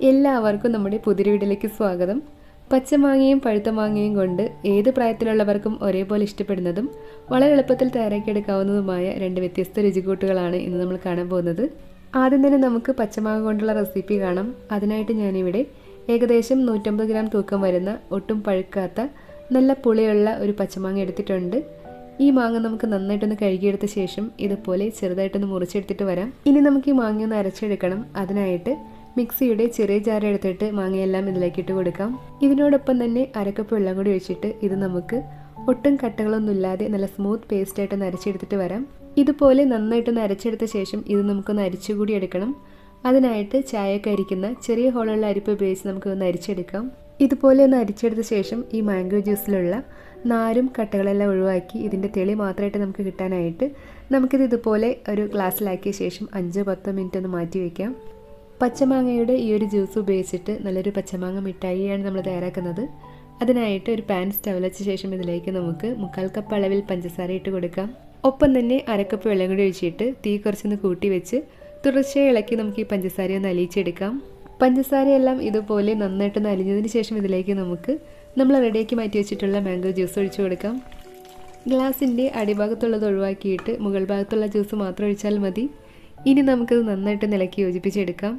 എല്ലാവർക്കും നമ്മുടെ പുതിയ വീഡിയോയിലേക്ക് സ്വാഗതം. പച്ചമാങ്ങയും പഴുത്ത മാങ്ങയും കൊണ്ട് ഏത് പ്രായത്തിലുള്ളവർക്കും ഒരേപോലെ ഇഷ്ടപ്പെടുന്നതും വളരെ എളുപ്പത്തിൽ തയ്യാറാക്കിയെടുക്കാവുന്നതുമായ രണ്ട് വ്യത്യസ്ത രുചിക്കൂട്ടുകളാണ് ഇന്ന് നമ്മൾ കാണാൻ പോകുന്നത്. ആദ്യം തന്നെ നമുക്ക് പച്ചമാങ്ങ കൊണ്ടുള്ള റെസിപ്പി കാണാം. അതിനായിട്ട് ഞാനിവിടെ ഏകദേശം 150 ഗ്രാം തൂക്കം വരുന്ന ഒട്ടും പഴുക്കാത്ത നല്ല പുളിയുള്ള ഒരു പച്ചമാങ്ങ എടുത്തിട്ടുണ്ട്. ഈ മാങ്ങ നമുക്ക് നന്നായിട്ടൊന്ന് കഴുകിയെടുത്ത ശേഷം ഇതുപോലെ ചെറുതായിട്ടൊന്ന് മുറിച്ചെടുത്തിട്ട് വരാം. ഇനി നമുക്ക് ഈ മാങ്ങ ഒന്ന് അരച്ചെടുക്കണം. അതിനായിട്ട് മിക്സിയുടെ ചെറിയ ജാർ എടുത്തിട്ട് മാങ്ങയെല്ലാം ഇതിലേക്ക് ഇട്ട് കൊടുക്കാം. ഇതിനോടൊപ്പം തന്നെ അരക്കപ്പ് വെള്ളം കൂടി ഒഴിച്ചിട്ട് ഇത് നമുക്ക് ഒട്ടും കട്ടകളൊന്നും ഇല്ലാതെ നല്ല സ്മൂത്ത് പേസ്റ്റായിട്ടൊന്ന് അരച്ചെടുത്തിട്ട് വരാം. ഇതുപോലെ നന്നായിട്ടൊന്ന് അരച്ചെടുത്ത ശേഷം ഇത് നമുക്കൊന്ന് അരിച്ചുകൂടി എടുക്കണം. അതിനായിട്ട് ചായയൊക്കെ അരിക്കുന്ന ചെറിയ ഹോളുള്ള അരിപ്പ് ഉപയോഗിച്ച് നമുക്കൊന്ന് അരിച്ചെടുക്കാം. ഇതുപോലെ ഒന്ന് അരിച്ചെടുത്ത ശേഷം ഈ മാംഗോ ജ്യൂസിലുള്ള നാരും കട്ടകളെല്ലാം ഒഴിവാക്കി ഇതിൻ്റെ തെളി മാത്രമായിട്ട് നമുക്ക് കിട്ടാനായിട്ട് നമുക്കിത് ഇതുപോലെ ഒരു ഗ്ലാസ്സിലാക്കിയ ശേഷം 5-10 മിനിറ്റ് ഒന്ന് മാറ്റി വയ്ക്കാം. പച്ചമാങ്ങയുടെ ഈ ഒരു ജ്യൂസ് ഉപയോഗിച്ചിട്ട് നല്ലൊരു പച്ചമാങ്ങ മിഠായിയാണ് നമ്മൾ തയ്യാറാക്കുന്നത്. അതിനായിട്ട് ഒരു പാൻ സ്റ്റൗവിൽ വെച്ച ശേഷം ഇതിലേക്ക് നമുക്ക് 1/4 കപ്പ് അളവിൽ പഞ്ചസാര ഇട്ട് കൊടുക്കാം. ഒപ്പം തന്നെ അരക്കപ്പ് വെള്ളം കൂടി ഒഴിച്ചിട്ട് തീ കുറച്ചൊന്ന് കൂട്ടി വെച്ച് തുടർച്ചയായി ഇളക്കി നമുക്ക് ഈ പഞ്ചസാര ഒന്ന് അലിയിച്ചെടുക്കാം. പഞ്ചസാരയെല്ലാം ഇതുപോലെ നന്നായിട്ടൊന്ന് അലിഞ്ഞതിന് ശേഷം ഇതിലേക്ക് നമുക്ക് നമ്മൾ റെഡിയാക്കി മാറ്റി വെച്ചിട്ടുള്ള മാംഗോ ജ്യൂസ് ഒഴിച്ചു കൊടുക്കാം. ഗ്ലാസിൻ്റെ അടിഭാഗത്തുള്ളത് ഒഴിവാക്കിയിട്ട് മുകൾ ഭാഗത്തുള്ള ജ്യൂസ് മാത്രം ഒഴിച്ചാൽ മതി. ഇനി നമുക്കത് നന്നായിട്ട് ഇളക്കി യോജിപ്പിച്ചെടുക്കാം.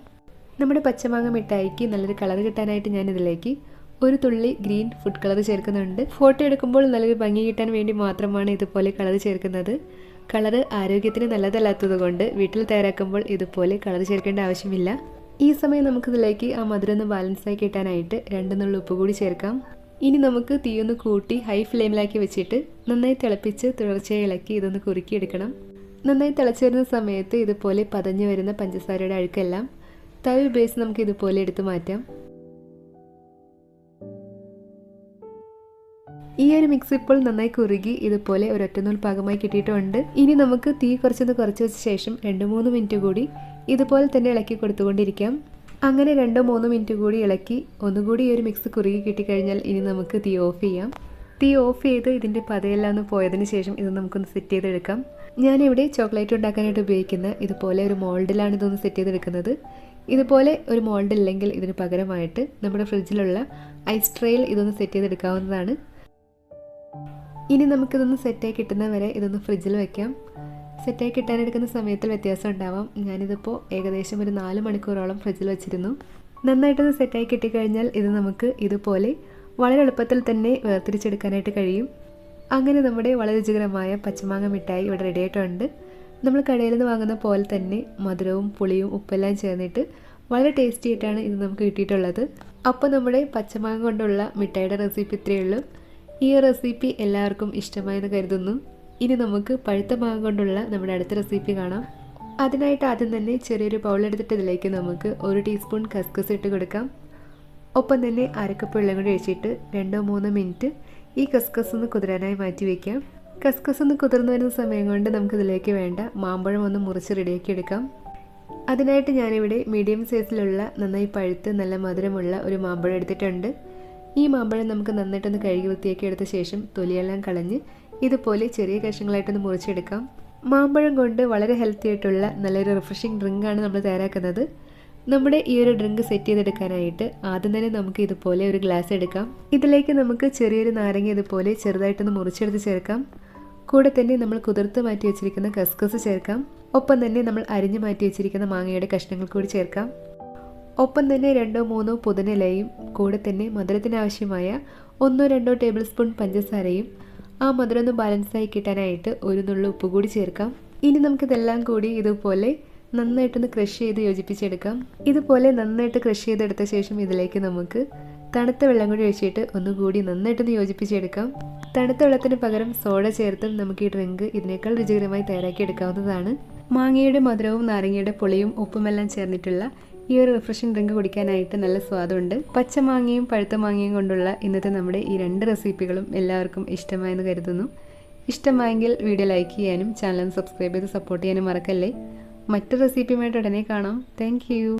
നമ്മുടെ പച്ചമാങ്ങ മിഠായിക്ക് നല്ലൊരു കളർ കിട്ടാനായിട്ട് ഞാനിതിലേക്ക് ഒരു തുള്ളി ഗ്രീൻ ഫുഡ് കളർ ചേർക്കുന്നുണ്ട്. ഫോട്ടോ എടുക്കുമ്പോൾ നല്ലൊരു ഭംഗി കിട്ടാൻ വേണ്ടി മാത്രമാണ് ഇതുപോലെ കളർ ചേർക്കുന്നത്. കളർ ആരോഗ്യത്തിന് നല്ലതല്ലാത്തത് കൊണ്ട് വീട്ടിൽ തയ്യാറാക്കുമ്പോൾ ഇതുപോലെ കളർ ചേർക്കേണ്ട ആവശ്യമില്ല. ഈ സമയം നമുക്കിതിലേക്ക് ആ മധുരം ഒന്ന് ബാലൻസായി കിട്ടാനായിട്ട് 2 നുള്ളി ഉപ്പ് കൂടി ചേർക്കാം. ഇനി നമുക്ക് തീയൊന്ന് കൂട്ടി ഹൈ ഫ്ലെയിമിലാക്കി വെച്ചിട്ട് നന്നായി തിളപ്പിച്ച് തുടർച്ചയായി ഇളക്കി ഇതൊന്ന് കുറുക്കിയെടുക്കണം. നന്നായി തിളച്ച് വരുന്ന സമയത്ത് ഇതുപോലെ പതഞ്ഞു വരുന്ന പഞ്ചസാരയുടെ അഴുക്കെല്ലാം തവി ഉപയോഗിച്ച് നമുക്ക് ഇതുപോലെ എടുത്തു മാറ്റാം. ഈ ഒരു മിക്സ് ഇപ്പോൾ നന്നായി കുറുകി ഇതുപോലെ ഒരൊറ്റനൂൽ പാകമായി കിട്ടിയിട്ടുണ്ട്. ഇനി നമുക്ക് തീ കുറച്ചൊന്ന് കുറച്ച് വെച്ച ശേഷം 2-3 മിനിറ്റ് കൂടി ഇതുപോലെ തന്നെ ഇളക്കി കൊടുത്തുകൊണ്ടിരിക്കാം. അങ്ങനെ 2-3 മിനിറ്റ് കൂടി ഇളക്കി ഒന്നുകൂടി ഈ ഒരു മിക്സ് കുറുകി കിട്ടിക്കഴിഞ്ഞാൽ ഇനി നമുക്ക് തീ ഓഫ് ചെയ്യാം. തീ ഓഫ് ചെയ്ത് ഇതിൻ്റെ പതയെല്ലാം ഒന്ന് പോയതിന് ശേഷം ഇത് നമുക്കൊന്ന് സെറ്റ് ചെയ്തെടുക്കാം. ഞാനിവിടെ ചോക്ലേറ്റ് ഉണ്ടാക്കാനായിട്ട് ഉപയോഗിക്കുന്ന ഇതുപോലെ ഒരു മോൾഡിലാണ് ഇതൊന്ന് സെറ്റ് ചെയ്തെടുക്കുന്നത്. ഇതുപോലെ ഒരു മോൾഡ് ഇല്ലെങ്കിൽ ഇതിന് പകരമായിട്ട് നമ്മുടെ ഫ്രിഡ്ജിലുള്ള ഐസ് ട്രേയിൽ ഇതൊന്ന് സെറ്റ് ചെയ്തെടുക്കാവുന്നതാണ്. ഇനി നമുക്കിതൊന്ന് സെറ്റായി കിട്ടുന്നവരെ ഇതൊന്ന് ഫ്രിഡ്ജിൽ വയ്ക്കാം. സെറ്റായി കിട്ടാനെടുക്കുന്ന സമയത്തിൽ വ്യത്യാസം ഉണ്ടാവാം. ഞാനിതിപ്പോൾ ഏകദേശം ഒരു 4 മണിക്കൂറോളം ഫ്രിഡ്ജിൽ വെച്ചിരുന്നു. നന്നായിട്ടൊന്ന് സെറ്റായി കിട്ടിക്കഴിഞ്ഞാൽ ഇത് നമുക്ക് ഇതുപോലെ വളരെ എളുപ്പത്തിൽ തന്നെ വേർതിരിച്ചെടുക്കാനായിട്ട് കഴിയും. അങ്ങനെ നമ്മുടെ വളരെ രുചികരമായ പച്ചമാങ്ങ മിഠായി ഇവിടെ റെഡി ആയിട്ടുണ്ട്. നമ്മൾ കടയിൽ നിന്ന് വാങ്ങുന്ന പോലെ തന്നെ മധുരവും പുളിയും ഉപ്പെല്ലാം ചേർന്നിട്ട് വളരെ ടേസ്റ്റി ആയിട്ടാണ് ഇത് നമുക്ക് കിട്ടിയിട്ടുള്ളത്. അപ്പോൾ നമ്മുടെ പച്ചമാങ്ങ കൊണ്ടുള്ള മിഠായിയുടെ റെസിപ്പി ഇത്രയേ ഉള്ളൂ. ഈ റെസിപ്പി എല്ലാവർക്കും ഇഷ്ടമായെന്ന് കരുതുന്നു. ഇനി നമുക്ക് പഴുത്ത മാങ്ങ കൊണ്ടുള്ള നമ്മുടെ അടുത്ത റെസിപ്പി കാണാം. അതിനായിട്ട് ആദ്യം തന്നെ ചെറിയൊരു ബൗളെടുത്തിട്ട് ഇതിലേക്ക് നമുക്ക് 1 ടീസ്പൂൺ കസ്കസ് ഇട്ട് കൊടുക്കാം. ഒപ്പം തന്നെ അരക്കപ്പ് വെള്ളം കൂടി ഒഴിച്ചിട്ട് 2-3 മിനിറ്റ് ഈ കസ്കസ് ഒന്ന് കുതിരാനായി മാറ്റി വയ്ക്കാം. കസ്കസ് ഒന്ന് കുതിർന്നു വരുന്ന സമയം കൊണ്ട് നമുക്കിതിലേക്ക് വേണ്ട മാമ്പഴം ഒന്ന് മുറിച്ച് റെഡിയാക്കി എടുക്കാം. അതിനായിട്ട് ഞാനിവിടെ മീഡിയം സൈസിലുള്ള നന്നായി പഴുത്ത് നല്ല മധുരമുള്ള ഒരു മാമ്പഴം എടുത്തിട്ടുണ്ട്. ഈ മാമ്പഴം നമുക്ക് നന്നായിട്ടൊന്ന് കഴുകി വൃത്തിയാക്കി എടുത്ത ശേഷം തൊലിയെല്ലാം കളഞ്ഞ് ഇതുപോലെ ചെറിയ കഷ്ണങ്ങളായിട്ടൊന്ന് മുറിച്ചെടുക്കാം. മാമ്പഴം കൊണ്ട് വളരെ ഹെൽത്തി ആയിട്ടുള്ള നല്ലൊരു റിഫ്രഷിംഗ് ഡ്രിങ്കാണ് നമ്മൾ തയ്യാറാക്കുന്നത്. നമ്മുടെ ഈ ഒരു ഡ്രിങ്ക് സെറ്റ് ചെയ്തെടുക്കാനായിട്ട് ആദ്യം തന്നെ നമുക്ക് ഇതുപോലെ ഒരു ഗ്ലാസ് എടുക്കാം. ഇതിലേക്ക് നമുക്ക് ചെറിയൊരു നാരങ്ങ ഇതുപോലെ ചെറുതായിട്ടൊന്ന് മുറിച്ചെടുത്ത് ചേർക്കാം. കൂടെ തന്നെ നമ്മൾ കുതിർത്ത് മാറ്റി വെച്ചിരിക്കുന്ന കസ്കസ് ചേർക്കാം. ഒപ്പം തന്നെ നമ്മൾ അരിഞ്ഞു മാറ്റി വെച്ചിരിക്കുന്ന മാങ്ങയുടെ കഷ്ണങ്ങൾ കൂടി ചേർക്കാം. ഒപ്പം തന്നെ 2-3 പുതിനയിലയും കൂടെ തന്നെ മധുരത്തിന് ആവശ്യമായ 1-2 ടേബിൾ സ്പൂൺ പഞ്ചസാരയും ആ മധുരം ഒന്ന് ബാലൻസായി കിട്ടാനായിട്ട് 1 നുള്ളി ഉപ്പ് കൂടി ചേർക്കാം. ഇനി നമുക്കിതെല്ലാം കൂടി ഇതുപോലെ നന്നായിട്ടൊന്ന് ക്രഷ് ചെയ്ത് യോജിപ്പിച്ചെടുക്കാം. ഇതുപോലെ നന്നായിട്ട് ക്രഷ് ചെയ്തെടുത്ത ശേഷം ഇതിലേക്ക് നമുക്ക് തണുത്ത വെള്ളം കൂടി ഒഴിച്ചിട്ട് ഒന്നുകൂടി നന്നായിട്ടൊന്ന് യോജിപ്പിച്ചെടുക്കാം. തണുത്ത വെള്ളത്തിന് പകരം സോഡ ചേർത്തും നമുക്ക് ഈ ഡ്രിങ്ക് ഇതിനേക്കാൾ രുചികരമായി തയ്യാറാക്കി എടുക്കാവുന്നതാണ്. മാങ്ങയുടെ മധുരവും നാരങ്ങയുടെ പുളിയും ഉപ്പുമെല്ലാം ചേർന്നിട്ടുള്ള ഈ ഒരു റിഫ്രഷിംഗ് ഡ്രിങ്ക് കുടിക്കാനായിട്ട് നല്ല സ്വാദുണ്ട്. പച്ചമാങ്ങയും പഴുത്ത മാങ്ങയും കൊണ്ടുള്ള ഇന്നത്തെ നമ്മുടെ ഈ 2 റെസിപ്പികളും എല്ലാവർക്കും ഇഷ്ടമായെന്ന് കരുതുന്നു. ഇഷ്ടമായെങ്കിൽ വീഡിയോ ലൈക്ക് ചെയ്യാനും ചാനൽ സബ്സ്ക്രൈബ് ചെയ്ത് സപ്പോർട്ട് ചെയ്യാനും മറക്കല്ലേ. മറ്റു റെസിപ്പിയുമായിട്ട് ഉടനെ കാണാം. Thank you.